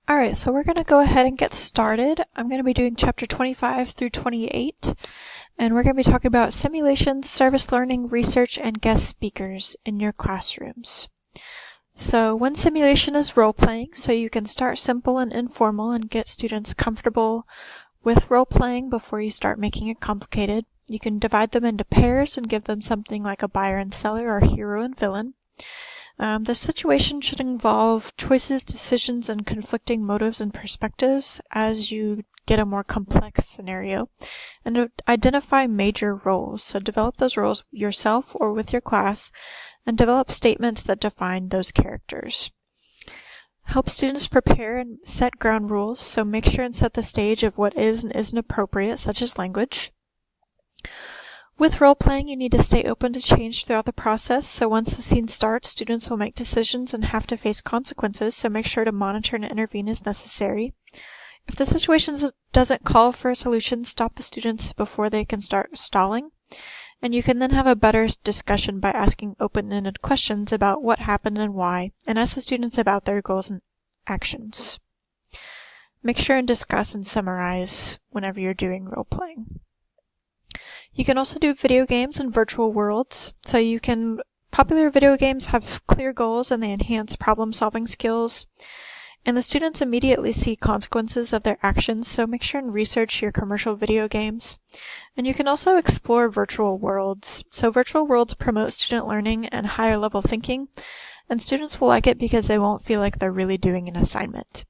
Alright, so we're going to go ahead and get started. I'm going to be doing chapter 25 through 28, and we're going to be talking about simulations, service learning, research, and guest speakers in your classrooms. So one simulation is role-playing, so you can start simple and informal and get students comfortable with role-playing before you start making it complicated. You can divide them into pairs and give them something like a buyer and seller or hero and villain. The situation should involve choices, decisions, and conflicting motives and perspectives as you get a more complex scenario. And identify major roles. So develop those roles yourself or with your class, and develop statements that define those characters. Help students prepare and set ground rules, so make sure and set the stage of what is and isn't appropriate, such as language. With role-playing, you need to stay open to change throughout the process, so once the scene starts, students will make decisions and have to face consequences, so make sure to monitor and intervene as necessary. If the situation doesn't call for a solution, stop the students before they can start stalling, and you can then have a better discussion by asking open-ended questions about what happened and why, and ask the students about their goals and actions. Make sure and discuss and summarize whenever you're doing role-playing. You can also do video games and virtual worlds. Popular video games have clear goals and they enhance problem-solving skills. And the students immediately see consequences of their actions, so make sure and research your commercial video games. And you can also explore virtual worlds. So virtual worlds promote student learning and higher level thinking, and students will like it because they won't feel like they're really doing an assignment.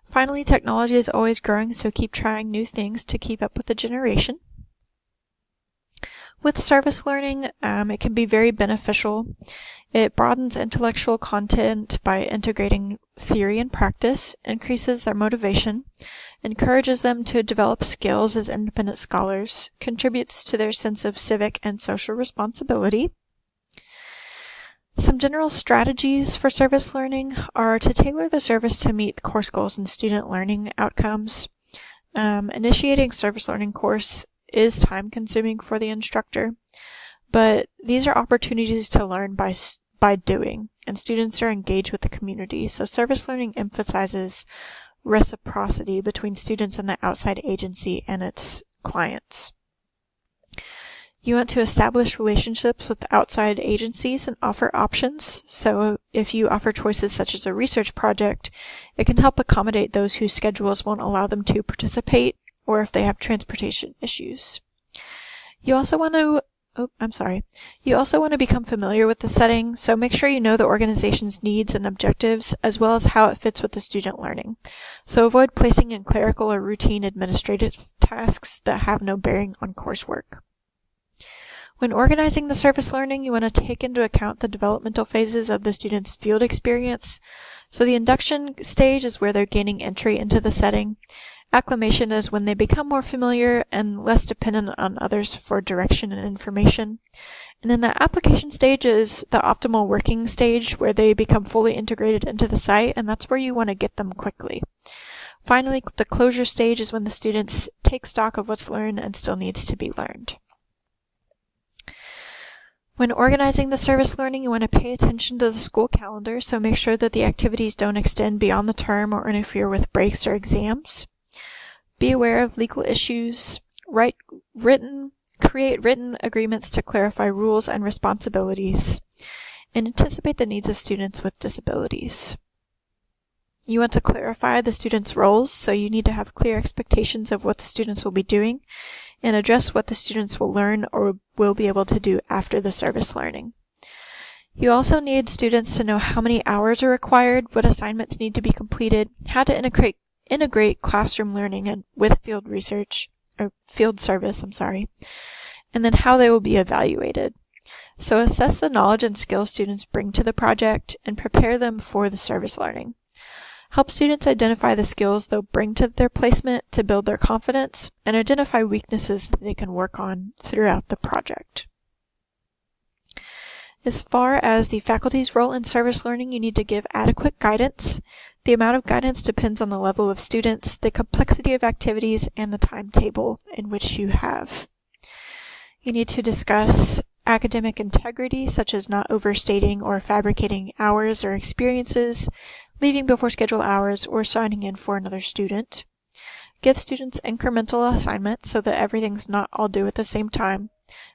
Finally, technology is always growing, so keep trying new things to keep up with the generation. With service learning, it can be very beneficial. It broadens intellectual content by integrating theory and practice, increases their motivation, encourages them to develop skills as independent scholars, contributes to their sense of civic and social responsibility. Some general strategies for service learning are to tailor the service to meet course goals and student learning outcomes. Initiating service learning course is time-consuming for the instructor, but these are opportunities to learn by doing, and students are engaged with the community. So service learning emphasizes reciprocity between students and the outside agency and its clients. You want to establish relationships with outside agencies and offer options. So if you offer choices such as a research project, it can help accommodate those whose schedules won't allow them to participate, or if they have transportation issues. You also want to become familiar with the setting, so make sure you know the organization's needs and objectives, as well as how it fits with the student learning. So avoid placing in clerical or routine administrative tasks that have no bearing on coursework. When organizing the service learning, you want to take into account the developmental phases of the student's field experience. So the induction stage is where they're gaining entry into the setting. Acclimation is when they become more familiar and less dependent on others for direction and information. And then the application stage is the optimal working stage where they become fully integrated into the site, and that's where you want to get them quickly. Finally, the closure stage is when the students take stock of what's learned and still needs to be learned. When organizing the service learning, you want to pay attention to the school calendar, so make sure that the activities don't extend beyond the term or interfere with breaks or exams. Be aware of legal issues, create written agreements to clarify rules and responsibilities, and anticipate the needs of students with disabilities. You want to clarify the students' roles, so you need to have clear expectations of what the students will be doing, and address what the students will learn or will be able to do after the service learning. You also need students to know how many hours are required, what assignments need to be completed, how to integrate classroom learning and with field service, and then how they will be evaluated. So assess the knowledge and skills students bring to the project and prepare them for the service learning. Help students identify the skills they'll bring to their placement to build their confidence, and identify weaknesses that they can work on throughout the project. As far as the faculty's role in service learning, you need to give adequate guidance. The amount of guidance depends on the level of students, the complexity of activities, and the timetable in which you have. You need to discuss academic integrity, such as not overstating or fabricating hours or experiences, leaving before scheduled hours, or signing in for another student. Give students incremental assignments so that everything's not all due at the same time,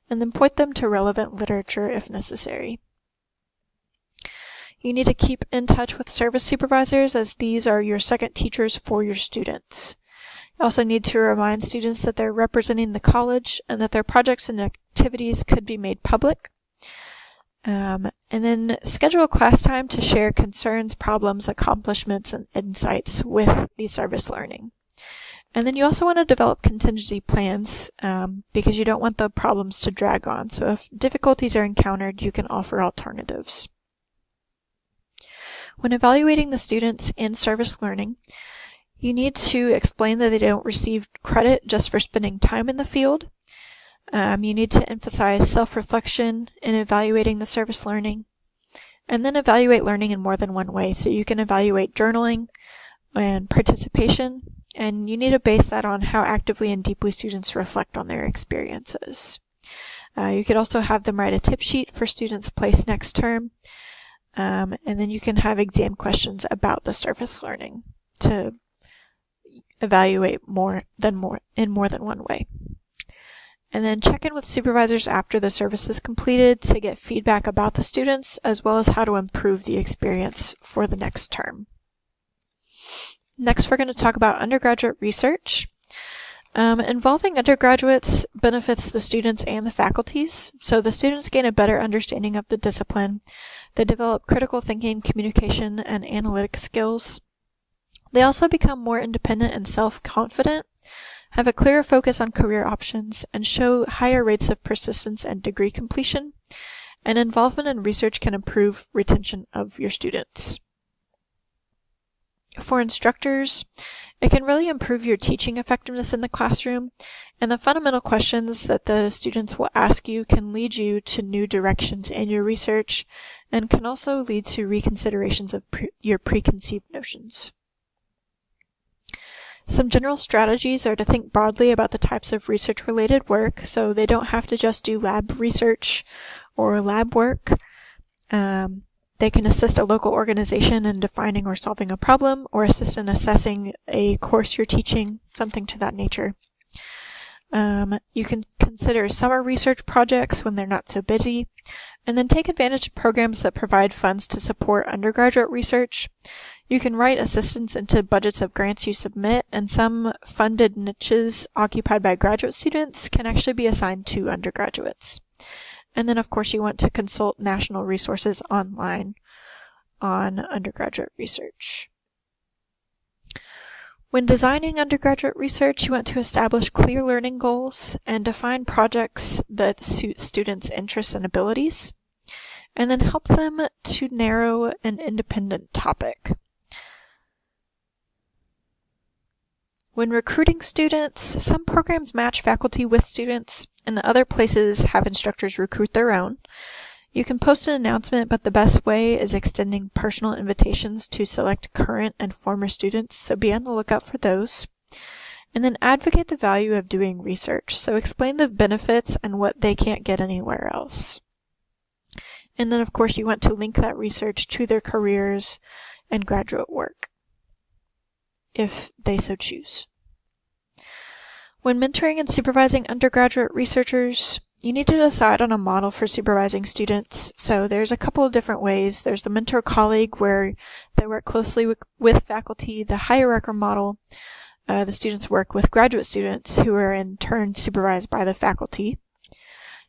and then point them to relevant literature if necessary. You need to keep in touch with service supervisors, as these are your second teachers for your students. You also need to remind students that they're representing the college and that their projects and activities could be made public. And then schedule class time to share concerns, problems, accomplishments, and insights with the service learning. And then you also want to develop contingency plans because you don't want the problems to drag on. So if difficulties are encountered, you can offer alternatives. When evaluating the students in service learning, you need to explain that they don't receive credit just for spending time in the field. You need to emphasize self-reflection in evaluating the service learning, and then evaluate learning in more than one way. So you can evaluate journaling and participation, and you need to base that on how actively and deeply students reflect on their experiences. You could also have them write a tip sheet for students placed next term, and then you can have exam questions about the service learning to evaluate in more than one way. And then check in with supervisors after the service is completed to get feedback about the students, as well as how to improve the experience for the next term. Next, we're going to talk about undergraduate research. Involving undergraduates benefits the students and the faculties. So the students gain a better understanding of the discipline. They develop critical thinking, communication, and analytic skills. They also become more independent and self-confident, have a clearer focus on career options, and show higher rates of persistence and degree completion. And involvement in research can improve retention of your students. For instructors, it can really improve your teaching effectiveness in the classroom, and the fundamental questions that the students will ask you can lead you to new directions in your research, and can also lead to reconsiderations of your preconceived notions. Some general strategies are to think broadly about the types of research-related work, so they don't have to just do lab research or lab work. They can assist a local organization in defining or solving a problem, or assist in assessing a course you're teaching, something to that nature. You can consider summer research projects when they're not so busy, and then take advantage of programs that provide funds to support undergraduate research. You can write assistance into budgets of grants you submit, and some funded niches occupied by graduate students can actually be assigned to undergraduates. And then, of course, you want to consult national resources online on undergraduate research. When designing undergraduate research, you want to establish clear learning goals and define projects that suit students' interests and abilities, and then help them to narrow an independent topic. When recruiting students, some programs match faculty with students, and other places have instructors recruit their own. You can post an announcement, but the best way is extending personal invitations to select current and former students, so be on the lookout for those. And then advocate the value of doing research, so explain the benefits and what they can't get anywhere else. And then, of course, you want to link that research to their careers and graduate work, if they so choose. When mentoring and supervising undergraduate researchers, you need to decide on a model for supervising students. So there's a couple of different ways. There's the mentor-colleague, where they work closely with faculty. The hierarchical model, the students work with graduate students who are in turn supervised by the faculty.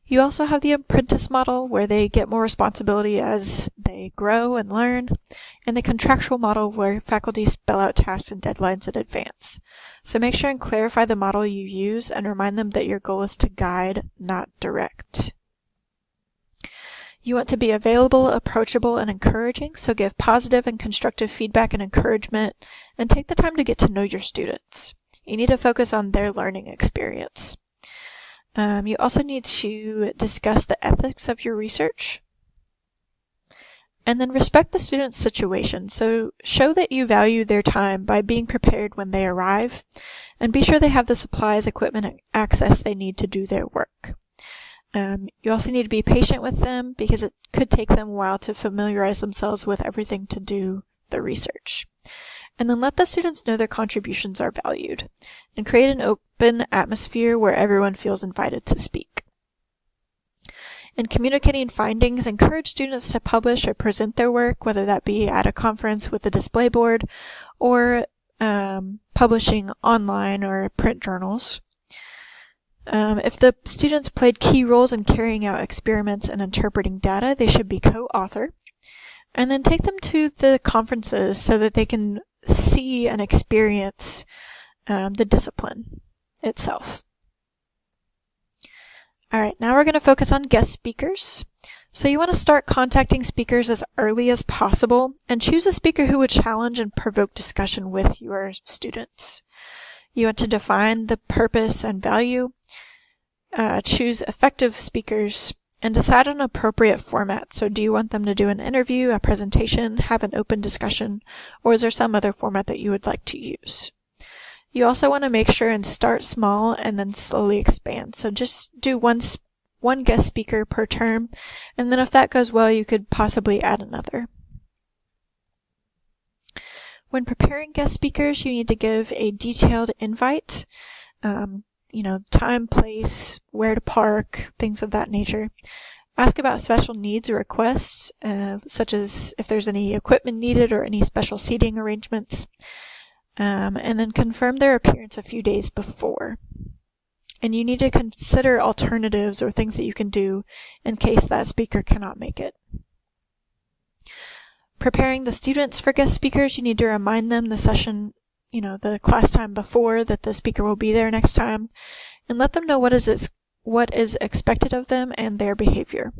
You also have the apprentice model, where they get more responsibility as they grow and learn, and the contractual model, where faculty spell out tasks and deadlines in advance. So make sure and clarify the model you use, and remind them that your goal is to guide, not direct. You want to be available, approachable, and encouraging, so give positive and constructive feedback and encouragement, and take the time to get to know your students. You need to focus on their learning experience. You also need to discuss the ethics of your research. And then respect the student's situation. So show that you value their time by being prepared when they arrive, and be sure they have the supplies, equipment, and access they need to do their work. You also need to be patient with them, because it could take them a while to familiarize themselves with everything to do the research. And then let the students know their contributions are valued, and create an open atmosphere where everyone feels invited to speak. In communicating findings, encourage students to publish or present their work, whether that be at a conference with a display board or publishing online or print journals. If the students played key roles in carrying out experiments and interpreting data, they should be co-author. And then take them to the conferences so that they can see and experience the discipline itself. Alright, now we're going to focus on guest speakers. So you want to start contacting speakers as early as possible and choose a speaker who would challenge and provoke discussion with your students. You want to define the purpose and value, choose effective speakers, and decide on an appropriate format. So do you want them to do an interview, a presentation, have an open discussion, or is there some other format that you would like to use? You also want to make sure and start small and then slowly expand. So just do one guest speaker per term, and then if that goes well, you could possibly add another. When preparing guest speakers, you need to give a detailed invite, time, place, where to park, things of that nature. Ask about special needs or requests, such as if there's any equipment needed or any special seating arrangements. And then confirm their appearance a few days before. And you need to consider alternatives or things that you can do in case that speaker cannot make it. Preparing the students for guest speakers, you need to remind them the session, the class time before that the speaker will be there next time, and let them know what is expected of them and their behavior.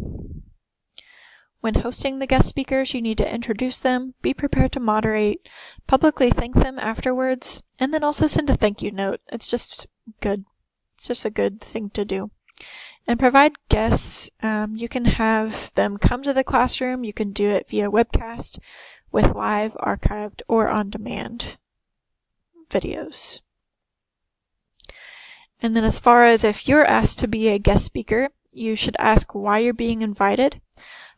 When hosting the guest speakers, you need to introduce them, be prepared to moderate, publicly thank them afterwards, and then also send a thank you note. It's just good. It's just a good thing to do. And provide guests. You can have them come to the classroom. You can do it via webcast with live, archived, or on-demand videos. And then as far as if you're asked to be a guest speaker, you should ask why you're being invited,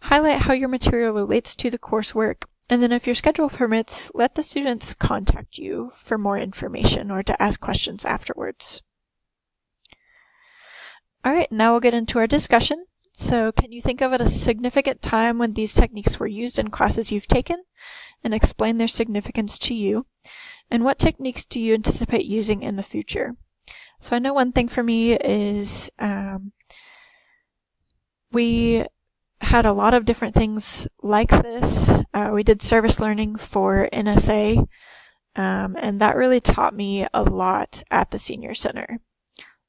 highlight how your material relates to the coursework, and then if your schedule permits, let the students contact you for more information or to ask questions afterwards. Alright, now we'll get into our discussion. So can you think of a significant time when these techniques were used in classes you've taken, and explain their significance to you? And what techniques do you anticipate using in the future? So I know one thing for me is we had a lot of different things like this. We did service learning for NSA, and that really taught me a lot at the Senior Center.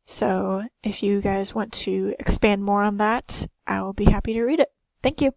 So if you guys want to expand more on that, I will be happy to read it. Thank you.